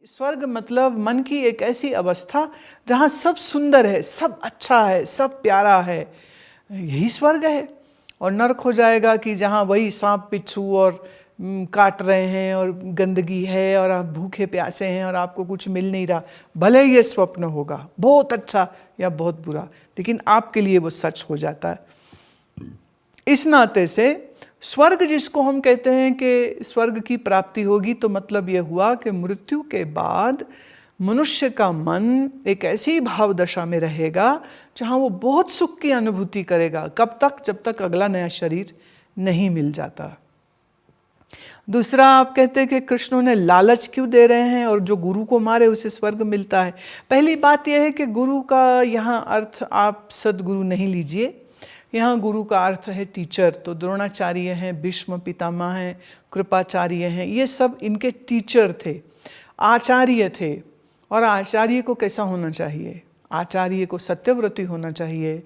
स्वर्ग मतलब मन की एक ऐसी अवस्था जहाँ सब सुंदर है, सब अच्छा है, सब प्यारा है, यही स्वर्ग है। और नरक हो जाएगा कि जहाँ वही सांप बिच्छू और काट रहे हैं और गंदगी है और आप भूखे प्यासे हैं और आपको कुछ मिल नहीं रहा। भले ये स्वप्न होगा बहुत अच्छा या बहुत बुरा, लेकिन आपके लिए वो सच हो जाता है। इस नाते से स्वर्ग जिसको हम कहते हैं कि स्वर्ग की प्राप्ति होगी, तो मतलब यह हुआ कि मृत्यु के बाद मनुष्य का मन एक ऐसी भाव दशा में रहेगा जहाँ वो बहुत सुख की अनुभूति करेगा। कब तक? जब तक अगला नया शरीर नहीं मिल जाता। दूसरा, आप कहते हैं कि कृष्ण ने लालच क्यों दे रहे हैं और जो गुरु को मारे उसे स्वर्ग मिलता है। पहली बात यह है कि गुरु का यहाँ अर्थ आप सदगुरु नहीं लीजिए। यहाँ गुरु का अर्थ है टीचर। तो द्रोणाचार्य हैं, भीष्म पितामह हैं, कृपाचार्य हैं, ये सब इनके टीचर थे, आचार्य थे। और आचार्य को कैसा होना चाहिए? आचार्य को सत्यव्रती होना चाहिए,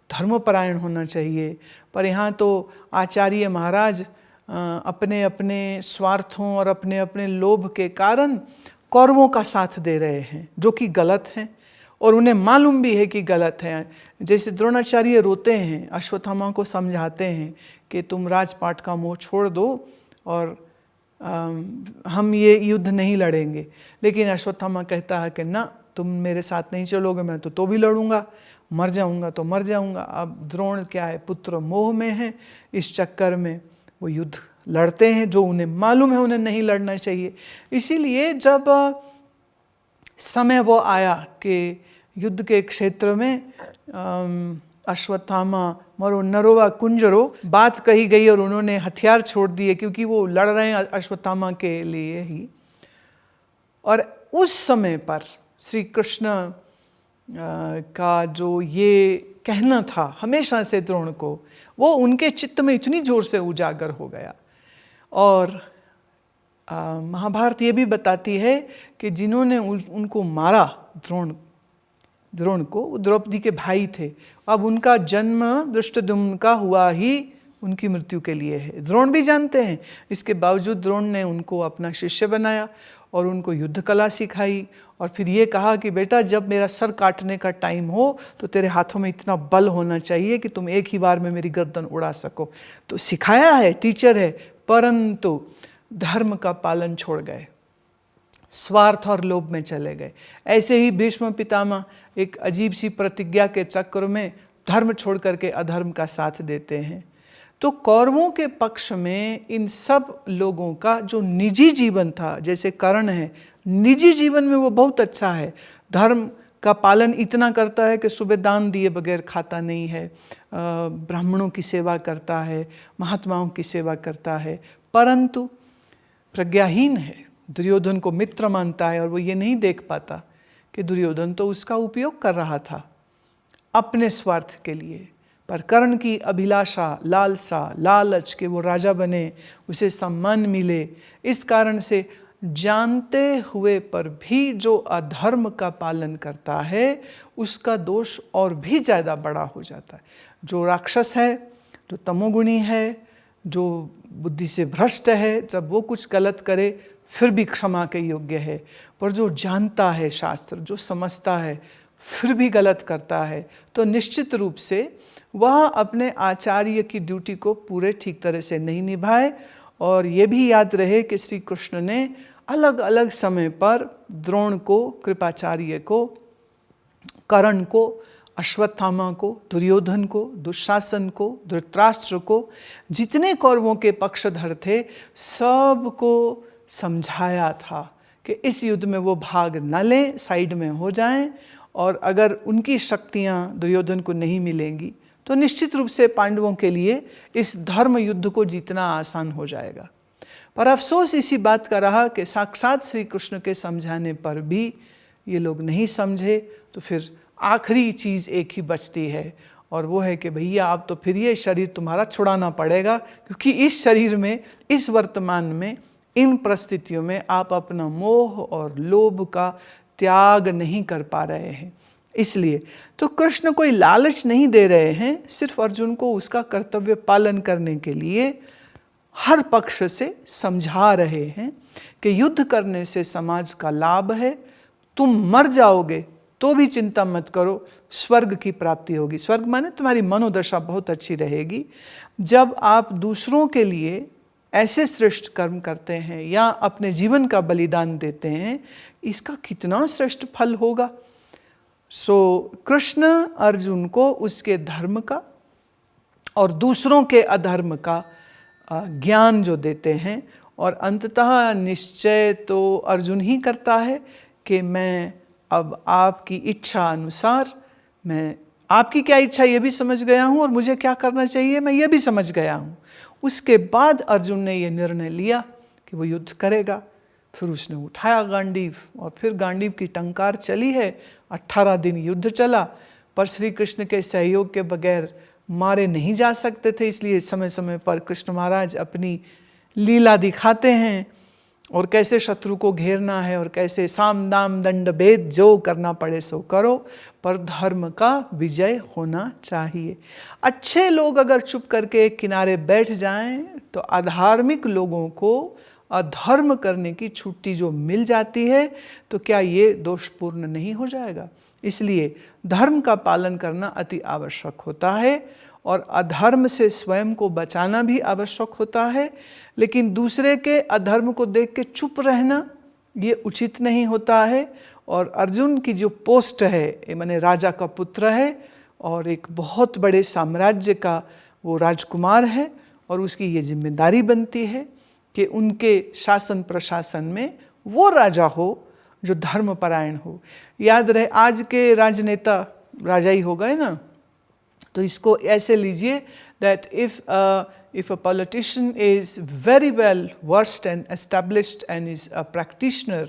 धर्मपरायण होना चाहिए। पर यहाँ तो आचार्य महाराज अपने अपने स्वार्थों और अपने अपने लोभ के कारण कौरवों का साथ दे रहे हैं, जो कि गलत है और उन्हें मालूम भी है कि गलत है। जैसे द्रोणाचार्य रोते हैं, अश्वत्थामा को समझाते हैं कि तुम राजपाट का मोह छोड़ दो और हम ये युद्ध नहीं लड़ेंगे। लेकिन अश्वत्थामा कहता है कि ना, तुम मेरे साथ नहीं चलोगे, मैं तो भी लड़ूंगा, मर जाऊंगा तो मर जाऊंगा। अब द्रोण क्या है, पुत्र मोह में है, इस चक्कर में वो युद्ध लड़ते हैं जो उन्हें मालूम है उन्हें नहीं लड़ना चाहिए। इसीलिए जब समय वो आया कि युद्ध के क्षेत्र में अश्वत्थामा मरो नरोवा कुंजरो बात कही गई और उन्होंने हथियार छोड़ दिए, क्योंकि वो लड़ रहे हैं अश्वत्थामा के लिए ही। और उस समय पर श्री कृष्ण का जो ये कहना था हमेशा से द्रोण को, वो उनके चित्त में इतनी जोर से उजागर हो गया। और महाभारत ये भी बताती है कि जिन्होंने उनको मारा, द्रोण को, द्रौपदी के भाई थे। अब उनका जन्म धृष्टद्युम्न का हुआ ही उनकी मृत्यु के लिए है, द्रोण भी जानते हैं। इसके बावजूद द्रोण ने उनको अपना शिष्य बनाया और उनको युद्ध कला सिखाई और फिर ये कहा कि बेटा, जब मेरा सर काटने का टाइम हो तो तेरे हाथों में इतना बल होना चाहिए कि तुम एक ही बार में मेरी गर्दन उड़ा सको। तो सिखाया है, टीचर है, परंतु धर्म का पालन छोड़ गए, स्वार्थ और लोभ में चले गए। ऐसे ही भीष्म पितामह एक अजीब सी प्रतिज्ञा के चक्र में धर्म छोड़ करके अधर्म का साथ देते हैं। तो कौरवों के पक्ष में इन सब लोगों का जो निजी जीवन था, जैसे कर्ण है, निजी जीवन में वो बहुत अच्छा है, धर्म का पालन इतना करता है कि सुबह दान दिए बगैर खाता नहीं है, ब्राह्मणों की सेवा करता है, महात्माओं की सेवा करता है, परंतु प्रज्ञाहीन है, दुर्योधन को मित्र मानता है और वो ये नहीं देख पाता कि दुर्योधन तो उसका उपयोग कर रहा था अपने स्वार्थ के लिए। पर कर्ण की अभिलाषा, लालसा, लालच के वो राजा बने, उसे सम्मान मिले, इस कारण से जानते हुए पर भी जो अधर्म का पालन करता है उसका दोष और भी ज़्यादा बड़ा हो जाता है। जो राक्षस है, जो तमोगुणी है, जो बुद्धि से भ्रष्ट है, जब वो कुछ गलत करे फिर भी क्षमा के योग्य है। पर जो जानता है शास्त्र, जो समझता है, फिर भी गलत करता है, तो निश्चित रूप से वह अपने आचार्य की ड्यूटी को पूरे ठीक तरह से नहीं निभाए। और ये भी याद रहे कि श्री कृष्ण ने अलग अलग समय पर द्रोण को, कृपाचार्य को, कर्ण को, अश्वत्थामा को, दुर्योधन को, दुशासन को, धृतराष्ट्र को, जितने कौरवों के पक्षधर थे, सबको समझाया था कि इस युद्ध में वो भाग न लें, साइड में हो जाएं। और अगर उनकी शक्तियां दुर्योधन को नहीं मिलेंगी तो निश्चित रूप से पांडवों के लिए इस धर्म युद्ध को जीतना आसान हो जाएगा। पर अफसोस इसी बात का रहा कि साक्षात श्री कृष्ण के समझाने पर भी ये लोग नहीं समझे। तो फिर आखिरी चीज़ एक ही बचती है और वो है कि भैया अब तो फिर ये शरीर तुम्हारा छुड़ाना पड़ेगा, क्योंकि इस शरीर में, इस वर्तमान में, इन परिस्थितियों में आप अपना मोह और लोभ का त्याग नहीं कर पा रहे हैं। इसलिए तो कृष्ण कोई लालच नहीं दे रहे हैं, सिर्फ अर्जुन को उसका कर्तव्य पालन करने के लिए हर पक्ष से समझा रहे हैं कि युद्ध करने से समाज का लाभ है, तुम मर जाओगे तो भी चिंता मत करो, स्वर्ग की प्राप्ति होगी। स्वर्ग माने तुम्हारी मनोदशा बहुत अच्छी रहेगी। जब आप दूसरों के लिए ऐसे श्रेष्ठ कर्म करते हैं या अपने जीवन का बलिदान देते हैं, इसका कितना श्रेष्ठ फल होगा। सो कृष्ण अर्जुन को उसके धर्म का और दूसरों के अधर्म का ज्ञान जो देते हैं, और अंततः निश्चय तो अर्जुन ही करता है कि मैं अब आपकी इच्छा अनुसार, मैं आपकी क्या इच्छा ये भी समझ गया हूँ और मुझे क्या करना चाहिए मैं ये भी समझ गया हूँ। उसके बाद अर्जुन ने ये निर्णय लिया कि वो युद्ध करेगा। फिर उसने उठाया गांडीव और फिर गांडीव की टंकार चली है। 18 दिन युद्ध चला, पर श्री कृष्ण के सहयोग के बगैर मारे नहीं जा सकते थे, इसलिए समय समय पर कृष्ण महाराज अपनी लीला दिखाते हैं और कैसे शत्रु को घेरना है और कैसे साम दाम दंड भेद जो करना पड़े सो करो, पर धर्म का विजय होना चाहिए। अच्छे लोग अगर चुप करके किनारे बैठ जाएं तो अधार्मिक लोगों को अधर्म करने की छुट्टी जो मिल जाती है, तो क्या ये दोषपूर्ण नहीं हो जाएगा। इसलिए धर्म का पालन करना अति आवश्यक होता है और अधर्म से स्वयं को बचाना भी आवश्यक होता है। लेकिन दूसरे के अधर्म को देख के चुप रहना ये उचित नहीं होता है। और अर्जुन की जो पोस्ट है, माने राजा का पुत्र है और एक बहुत बड़े साम्राज्य का वो राजकुमार है, और उसकी ये जिम्मेदारी बनती है कि उनके शासन प्रशासन में वो राजा हो जो धर्मपरायण हो। याद रहे आज के राजनेता राजा ही हो गए ना, तो इसको ऐसे लीजिए that if a politician is very well versed and established and is a practitioner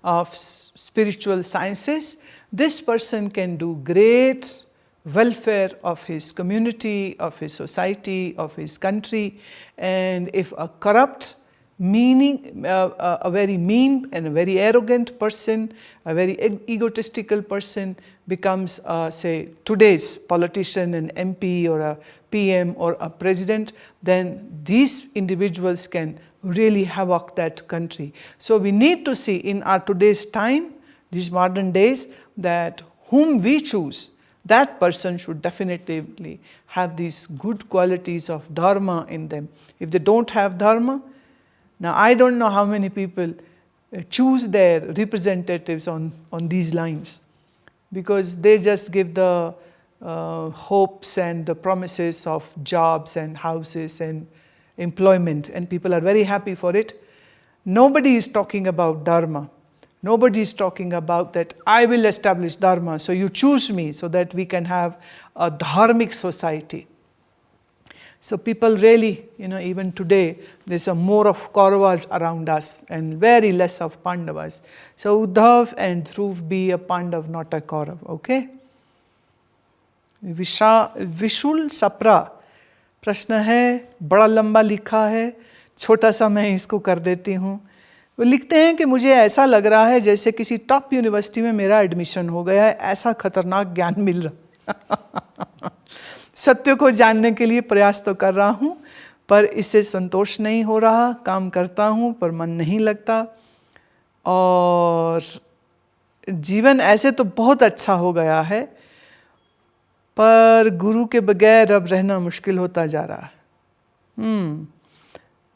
of spiritual sciences, this person can do great welfare of his community, of his society, of his country. And if a corrupt, a very mean and a very arrogant person, a very egotistical person becomes, say, today's politician, an MP or a PM or a president, then these individuals can really havoc that country. So we need to see in our today's time, these modern days, that whom we choose, that person should definitely have these good qualities of dharma in them. If they don't have dharma, now I don't know how many people choose their representatives on these lines, because they just give the hopes and the promises of jobs and houses and employment, and people are very happy for it. Nobody is talking about dharma. Nobody is talking about that I will establish dharma, so you choose me so that we can have a dharmic society. So people really, even today, there's a more of Kauravas around us and very less of Pandavas. So Uddhav and Dhruv be a Pandav, not a Kaurav, okay? विशुल Sapra प्रश्न है, बड़ा लंबा लिखा है, छोटा सा मैं इसको कर देती हूँ। वो लिखते हैं कि मुझे ऐसा लग रहा है जैसे किसी टॉप यूनिवर्सिटी में मेरा एडमिशन हो गया है, ऐसा खतरनाक ज्ञान मिल रहा सत्य को जानने के लिए प्रयास तो कर रहा हूँ, पर इससे संतोष नहीं हो रहा। काम करता हूँ पर मन नहीं लगता, और जीवन ऐसे तो बहुत अच्छा हो गया है, पर गुरु के बगैर अब रहना मुश्किल होता जा रहा है।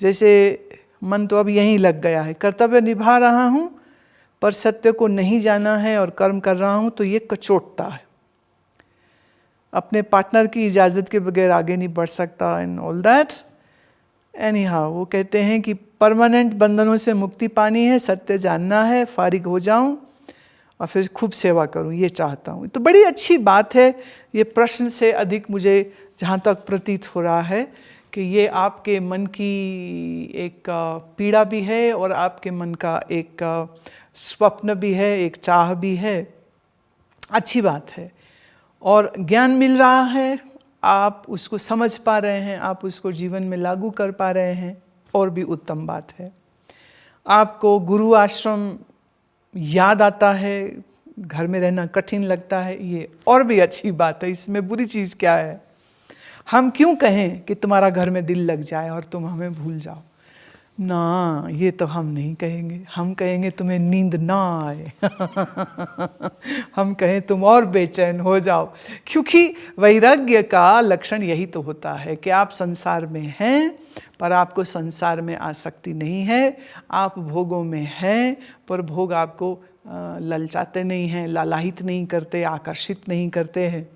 जैसे मन तो अब यहीं लग गया है, कर्तव्य निभा रहा हूँ पर सत्य को नहीं जाना है और कर्म कर रहा हूँ तो ये कचोटता है। अपने पार्टनर की इजाज़त के बगैर आगे नहीं बढ़ सकता एंड ऑल दैट। एनीहाउ वो कहते हैं कि परमानेंट बंधनों से मुक्ति पानी है, सत्य जानना है, फारिग हो जाऊं और फिर खूब सेवा करूं, ये चाहता हूं। तो बड़ी अच्छी बात है। ये प्रश्न से अधिक मुझे जहाँ तक प्रतीत हो रहा है कि ये आपके मन की एक पीड़ा भी है और आपके मन का एक स्वप्न भी है, एक चाह भी है। अच्छी बात है और ज्ञान मिल रहा है, आप उसको समझ पा रहे हैं, आप उसको जीवन में लागू कर पा रहे हैं, और भी उत्तम बात है। आपको गुरु आश्रम याद आता है, घर में रहना कठिन लगता है, ये और भी अच्छी बात है। इसमें बुरी चीज़ क्या है? हम क्यों कहें कि तुम्हारा घर में दिल लग जाए और तुम हमें भूल जाओ? ना, ये तो हम नहीं कहेंगे। हम कहेंगे तुम्हें नींद ना आए। हम कहें तुम और बेचैन हो जाओ, क्योंकि वैराग्य का लक्षण यही तो होता है कि आप संसार में हैं पर आपको संसार में आसक्ति नहीं है। आप भोगों में हैं पर भोग आपको ललचाते नहीं हैं, लालायित नहीं करते, आकर्षित नहीं करते हैं।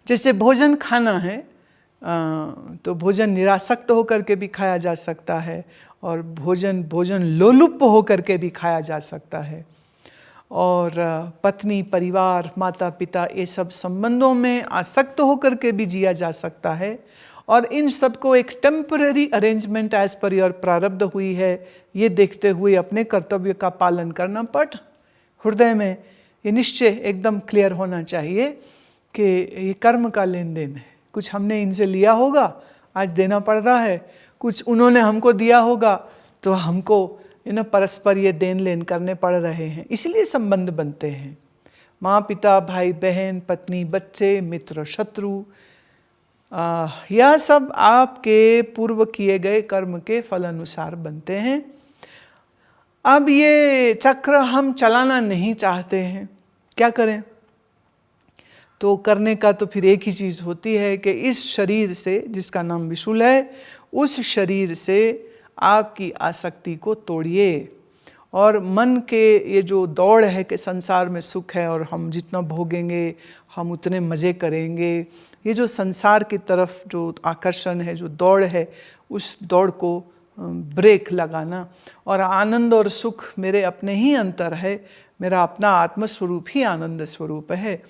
जैसे भोजन खाना है तो भोजन निरासक्त होकर के भी खाया जा सकता है और भोजन लोलुप होकर के भी खाया जा सकता है। और पत्नी, परिवार, माता पिता, ये सब संबंधों में आसक्त होकर के भी जिया जा सकता है। और इन सबको एक temporary arrangement as per your प्रारब्ध हुई है, ये देखते हुए अपने कर्तव्य का पालन करना। बट हृदय में ये निश्चय एकदम क्लियर होना चाहिए कि ये कर्म का लेन देन है। कुछ हमने इनसे लिया होगा, आज देना पड़ रहा है, कुछ उन्होंने हमको दिया होगा तो हमको परस्पर ये देन लेन करने पड़ रहे हैं, इसलिए संबंध बनते हैं। माँ पिता, भाई बहन, पत्नी, बच्चे, मित्र, शत्रु, यह सब आपके पूर्व किए गए कर्म के फल अनुसार बनते हैं। अब ये चक्र हम चलाना नहीं चाहते हैं, क्या करें? तो करने का तो फिर एक ही चीज़ होती है कि इस शरीर से, जिसका नाम विशुल है, उस शरीर से आपकी आसक्ति को तोड़िए। और मन के ये जो दौड़ है कि संसार में सुख है और हम जितना भोगेंगे हम उतने मज़े करेंगे, ये जो संसार की तरफ जो आकर्षण है, जो दौड़ है, उस दौड़ को ब्रेक लगाना। और आनंद और सुख मेरे अपने ही अंतर है, मेरा अपना आत्मस्वरूप ही आनंद स्वरूप है।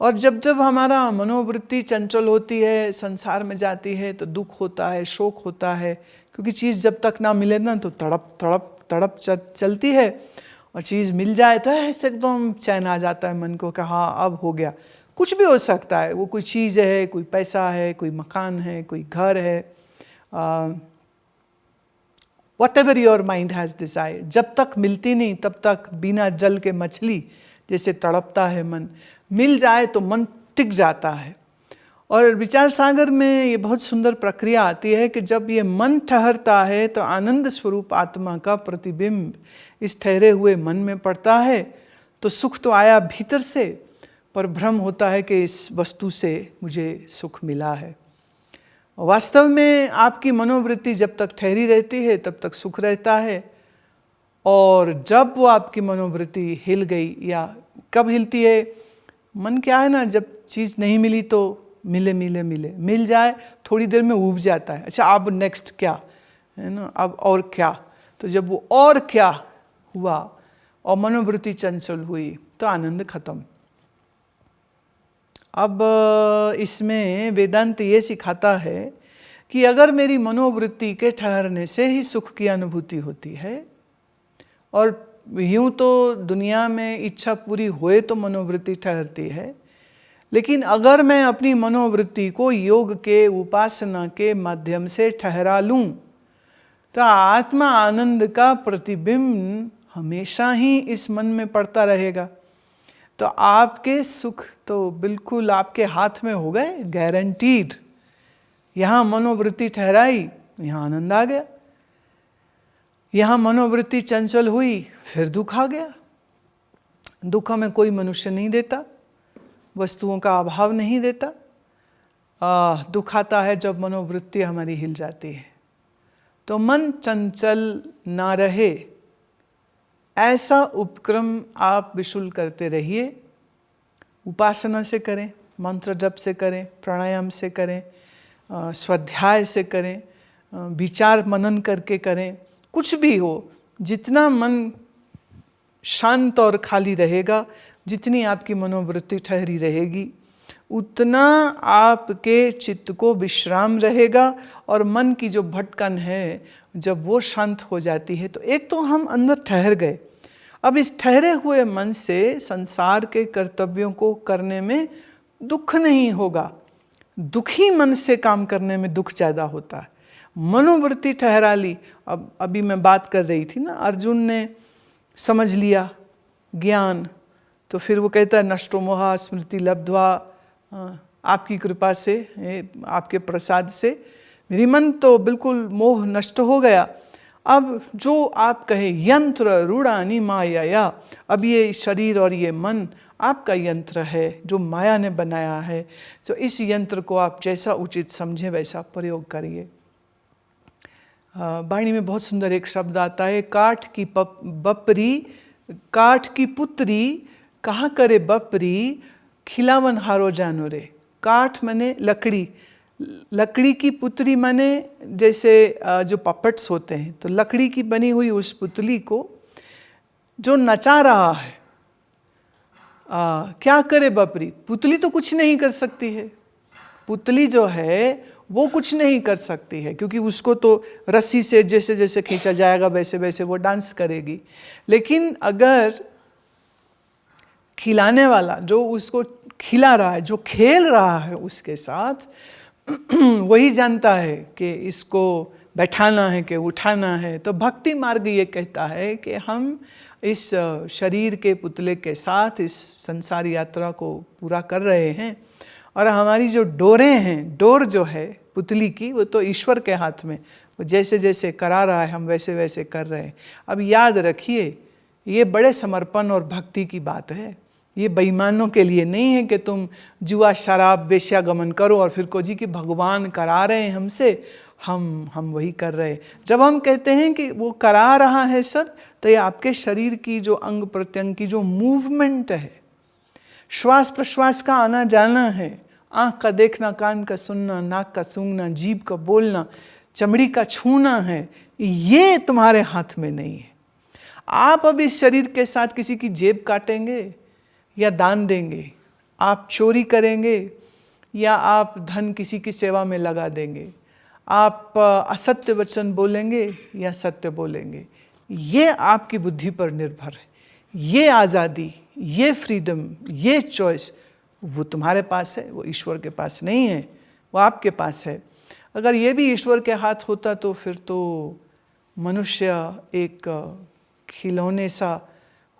और जब जब हमारा मनोवृत्ति चंचल होती है, संसार में जाती है, तो दुख होता है, शोक होता है, क्योंकि चीज़ जब तक ना मिले ना तो तड़प तड़प तड़प चलती है, और चीज़ मिल जाए तो ऐसे एकदम चैन आ जाता है मन को कि हाँ अब हो गया। कुछ भी हो सकता है, वो कोई चीज़ है, कोई पैसा है, कोई मकान है, कोई घर है, whatever your mind has desired, जब तक मिलती नहीं तब तक बिना जल के मछली जैसे तड़पता है मन। मिल जाए तो मन टिक जाता है। और विचार सागर में ये बहुत सुंदर प्रक्रिया आती है कि जब ये मन ठहरता है तो आनंद स्वरूप आत्मा का प्रतिबिंब इस ठहरे हुए मन में पड़ता है। तो सुख तो आया भीतर से, पर भ्रम होता है कि इस वस्तु से मुझे सुख मिला है। वास्तव में आपकी मनोवृत्ति जब तक ठहरी रहती है तब तक सुख रहता है, और जब वो आपकी मनोवृत्ति हिल गई, या कब हिलती है, मन क्या है ना, जब चीज़ नहीं मिली तो मिले मिले मिले, मिल जाए थोड़ी देर में ऊब जाता है, अच्छा अब नेक्स्ट क्या है ना, अब और क्या। तो जब वो और क्या हुआ और मनोवृत्ति चंचल हुई तो आनंद खत्म। अब इसमें वेदांत ये सिखाता है कि अगर मेरी मनोवृत्ति के ठहरने से ही सुख की अनुभूति होती है, और यूँ तो दुनिया में इच्छा पूरी होए तो मनोवृत्ति ठहरती है, लेकिन अगर मैं अपनी मनोवृत्ति को योग के, उपासना के माध्यम से ठहरा लूँ तो आत्मा आनंद का प्रतिबिंब हमेशा ही इस मन में पड़ता रहेगा। तो आपके सुख तो बिल्कुल आपके हाथ में हो गए, गारंटीड। यहाँ मनोवृत्ति ठहराई, यहाँ आनंद आ गया। यहाँ मनोवृत्ति चंचल हुई, फिर दुख आ गया। दुख हमें कोई मनुष्य नहीं देता, वस्तुओं का अभाव नहीं देता। दुख आता है जब मनोवृत्ति हमारी हिल जाती है। तो मन चंचल ना रहे, ऐसा उपक्रम आप विशुल करते रहिए। उपासना से करें, मंत्र जप से करें, प्राणायाम से करें, स्वाध्याय से करें, विचार मनन करके करें, कुछ भी हो। जितना मन शांत और खाली रहेगा, जितनी आपकी मनोवृत्ति ठहरी रहेगी, उतना आपके चित्त को विश्राम रहेगा। और मन की जो भटकन है, जब वो शांत हो जाती है तो एक तो हम अंदर ठहर गए। अब इस ठहरे हुए मन से संसार के कर्तव्यों को करने में दुख नहीं होगा। दुखी मन से काम करने में दुख ज़्यादा होता है। मनोवृत्ति ठहरा ली। अब अभी मैं बात कर रही थी ना, अर्जुन ने समझ लिया ज्ञान, तो फिर वो कहता है नष्टो मोहा स्मृति लब्ध्वा। आपकी कृपा से, आपके प्रसाद से मेरी मन तो बिल्कुल मोह नष्ट हो गया। अब जो आप कहे यंत्र रूढ़ानी माया, अब ये शरीर और ये मन आपका यंत्र है जो माया ने बनाया है। तो इस यंत्र को आप जैसा उचित समझे वैसा प्रयोग करिए। वाणी में बहुत सुंदर एक शब्द आता है, काठ की बपरी, काठ की पुत्री कहा करे बपरी, खिलावन हारो जानो रे। काठ माने लकड़ी, लकड़ी की पुत्री माने जैसे जो पपेट्स होते हैं, तो लकड़ी की बनी हुई उस पुतली को जो नचा रहा है, क्या करे बपरी। पुतली तो कुछ नहीं कर सकती है, पुतली जो है वो कुछ नहीं कर सकती है, क्योंकि उसको तो रस्सी से जैसे जैसे खींचा जाएगा वैसे वैसे वो डांस करेगी। लेकिन अगर खिलाने वाला जो उसको खिला रहा है, जो खेल रहा है उसके साथ, वही जानता है कि इसको बैठाना है कि उठाना है। तो भक्ति मार्ग ये कहता है कि हम इस शरीर के पुतले के साथ इस संसार यात्रा को पूरा कर रहे हैं, और हमारी जो डोरें हैं, डोर जो है पुतली की, वो तो ईश्वर के हाथ में, वो जैसे जैसे करा रहा है हम वैसे वैसे कर रहे हैं। अब याद रखिए, ये बड़े समर्पण और भक्ति की बात है। ये बेईमानों के लिए नहीं है कि तुम जुआ शराब वेश्यागमन करो और फिर को जी कि भगवान करा रहे हैं हमसे, हम वही कर रहे हैं। जब हम कहते हैं कि वो करा रहा है सब, तो ये आपके शरीर की जो अंग प्रत्यंग की जो मूवमेंट है, श्वास प्रश्वास का आना जाना है, आँख का देखना, कान का सुनना, नाक का सूंघना, जीभ का बोलना, चमड़ी का छूना है, ये तुम्हारे हाथ में नहीं है। आप अब इस शरीर के साथ किसी की जेब काटेंगे या दान देंगे, आप चोरी करेंगे या आप धन किसी की सेवा में लगा देंगे, आप असत्य वचन बोलेंगे या सत्य बोलेंगे, ये आपकी बुद्धि पर निर्भर है। ये आज़ादी, ये फ्रीडम, ये चॉइस वो तुम्हारे पास है, वो ईश्वर के पास नहीं है, वो आपके पास है। अगर ये भी ईश्वर के हाथ होता तो फिर तो मनुष्य एक खिलौने सा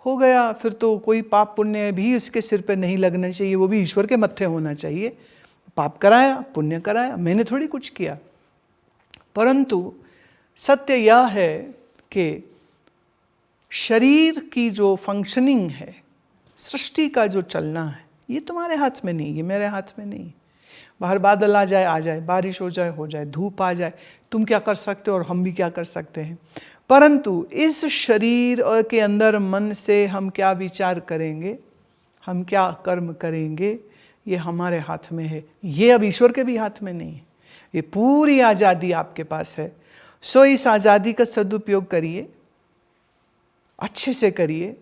हो गया, फिर तो कोई पाप पुण्य भी उसके सिर पे नहीं लगना चाहिए, वो भी ईश्वर के मत्थे होना चाहिए। पाप कराया, पुण्य कराया, मैंने थोड़ी कुछ किया। परंतु सत्य यह है कि शरीर की जो फंक्शनिंग है, सृष्टि का जो चलना है, ये तुम्हारे हाथ में नहीं, ये मेरे हाथ में नहीं। बाहर बादल आ जाए, बारिश हो जाए, धूप आ जाए, तुम क्या कर सकते हो और हम भी क्या कर सकते हैं। परंतु इस शरीर और के अंदर मन से हम क्या विचार करेंगे, हम क्या कर्म करेंगे, ये हमारे हाथ में है। ये अब ईश्वर के भी हाथ में नहीं है। ये पूरी आज़ादी आपके पास है। सो इस आज़ादी का सदुपयोग करिए, अच्छे से करिए।